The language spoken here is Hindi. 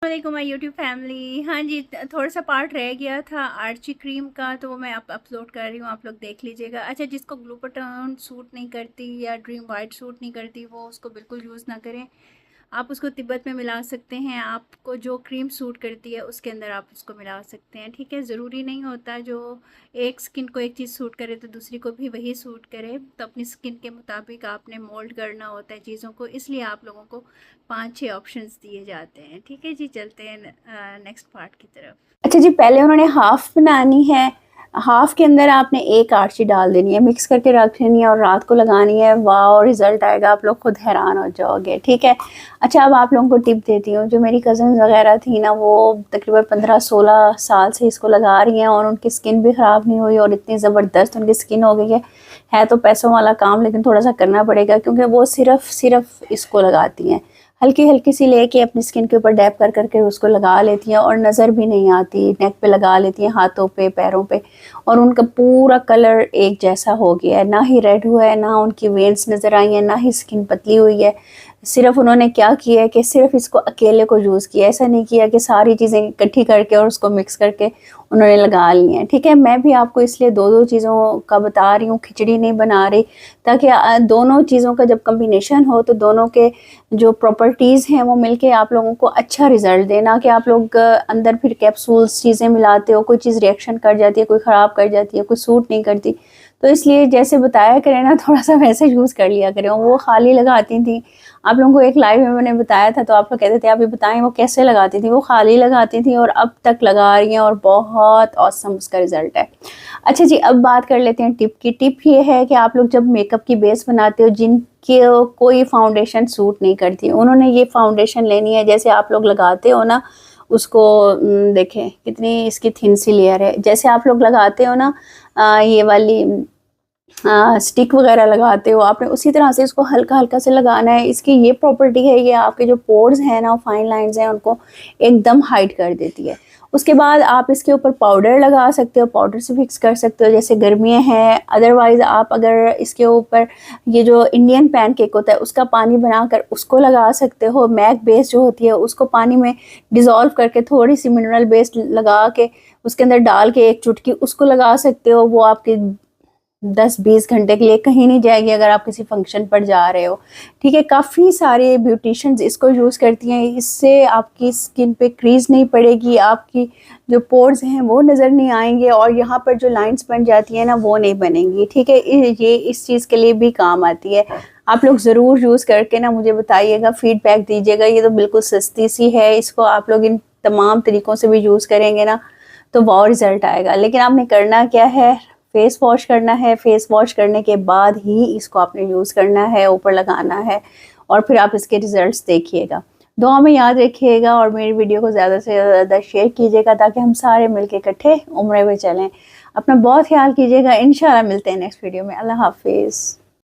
वालेकुम माय यूट्यूब फैमिली। हाँ जी, थोड़ा सा पार्ट रह गया था आर्ची क्रीम का, तो वो मैं अपलोड कर रही हूँ, आप लोग देख लीजिएगा। अच्छा, जिसको ग्लू बटन सूट नहीं करती या ड्रीम वाइट सूट नहीं करती वो उसको बिल्कुल यूज़ ना करें। आप उसको तिब्बत में मिला सकते हैं, आपको जो क्रीम सूट करती है उसके अंदर आप उसको मिला सकते हैं, ठीक है। ज़रूरी नहीं होता जो एक स्किन को एक चीज़ सूट करे तो दूसरी को भी वही सूट करे, तो अपनी स्किन के मुताबिक आपने मोल्ड करना होता है चीज़ों को, इसलिए आप लोगों को 5-6 ऑप्शंस दिए जाते हैं, ठीक है जी। चलते हैं नेक्स्ट पार्ट की तरफ। अच्छा जी, पहले उन्होंने हाफ बनानी है। हाफ के अंदर आपने एक आर्ची डाल देनी है, मिक्स करके रख लेनी है और रात को लगानी है। वाह, रिजल्ट आएगा, आप लोग खुद हैरान हो जाओगे, ठीक है। अच्छा, अब आप लोगों को टिप देती हूँ। जो मेरी कज़न वगैरह थी ना, वो तकरीबन 15-16 साल से इसको लगा रही हैं और उनकी स्किन भी ख़राब नहीं हुई और इतनी ज़बरदस्त उनकी स्किन हो गई है तो पैसों वाला काम, लेकिन थोड़ा सा करना पड़ेगा क्योंकि वो सिर्फ इसको लगाती हैं। हल्की हल्की सी लेके अपनी स्किन के ऊपर डैप कर करके उसको लगा लेती हैं और नज़र भी नहीं आती। नेक पे लगा लेती हैं, हाथों पे, पैरों पे, और उनका पूरा कलर एक जैसा हो गया है। ना ही रेड हुआ है, ना उनकी वेन्स नज़र आई हैं, ना ही स्किन पतली हुई है। सिर्फ उन्होंने क्या किया है कि सिर्फ इसको अकेले को यूज़ किया, ऐसा नहीं किया कि सारी चीज़ें इकट्ठी करके और उसको मिक्स करके उन्होंने लगा ली हैं, ठीक है। मैं भी आपको इसलिए दो दो चीज़ों का बता रही हूँ, खिचड़ी नहीं बना रही, ताकि दोनों चीज़ों का जब कम्बिनेशन हो तो दोनों के जो प्रॉपर्टीज़ हैं वो मिलके आप लोगों को अच्छा रिजल्ट देना, कि आप लोग अंदर फिर कैप्सूल्स चीज़ें मिलाते हो, कोई चीज़ रिएक्शन कर जाती है, कोई ख़राब कर जाती है, कोई सूट नहीं करती। तो इसलिए जैसे बताया करें ना, थोड़ा सा वैसे यूज़ कर लिया करें। वो खाली लगाती थी, आप लोगों को एक लाइव में मैंने बताया था तो आप लोग कहते थे आप ये बताएं वो कैसे लगाती थी। वो खाली लगाती थी और अब तक लगा रही हैं और बहुत ऑसम उसका रिजल्ट है। अच्छा जी, अब बात कर लेते हैं टिप की। टिप ये है कि आप लोग जब मेकअप की बेस बनाते हो, जिनके कोई फाउंडेशन सूट नहीं करती, उन्होंने ये फाउंडेशन लेनी है। जैसे आप लोग लगाते हो ना उसको, देखें कितनी इसकी थिन सी लेयर है। जैसे आप लोग लगाते हो ना ये वाली स्टिक वगैरह लगाते हो, आपने उसी तरह से इसको हल्का हल्का से लगाना है। इसकी ये प्रॉपर्टी है, ये आपके जो पोर्स हैं ना, फाइन लाइंस हैं, उनको एकदम हाइड कर देती है। उसके बाद आप इसके ऊपर पाउडर लगा सकते हो, पाउडर से फिक्स कर सकते हो जैसे गर्मियाँ हैं। अदरवाइज़ आप अगर इसके ऊपर ये जो इंडियन पैनकेक होता है उसका पानी बनाकर उसको लगा सकते हो। मैक बेस जो होती है उसको पानी में डिज़ोल्व करके थोड़ी सी मिनरल बेस लगा के उसके अंदर डाल के एक चुटकी उसको लगा सकते हो। वो आपके 10-20 घंटे के लिए कहीं नहीं जाएगी अगर आप किसी फंक्शन पर जा रहे हो, ठीक है। काफ़ी सारे ब्यूटिशियंस इसको यूज़ करती हैं। इससे आपकी स्किन पे क्रीज नहीं पड़ेगी, आपकी जो पोर्स हैं वो नज़र नहीं आएंगे और यहाँ पर जो लाइंस बन जाती हैं ना वो नहीं बनेंगी, ठीक है। ये इस चीज़ के लिए भी काम आती है। आप लोग ज़रूर यूज़ करके ना मुझे बताइएगा, फीडबैक दीजिएगा। ये तो बिल्कुल सस्ती सी है, इसको आप लोग इन तमाम तरीक़ों से भी यूज़ करेंगे ना तो बहुत रिजल्ट आएगा। लेकिन आपने करना क्या है, फेस वॉश करना है। फेस वॉश करने के बाद ही इसको आपने यूज़ करना है, ऊपर लगाना है, और फिर आप इसके रिजल्ट्स देखिएगा। दुआ में याद रखिएगा और मेरी वीडियो को ज़्यादा से ज़्यादा शेयर कीजिएगा ताकि हम सारे मिलके इकट्ठे उम्रे में चलें। अपना बहुत ख्याल कीजिएगा। इंशाल्लाह मिलते हैं नेक्स्ट वीडियो में। अल्लाह हाफिज़।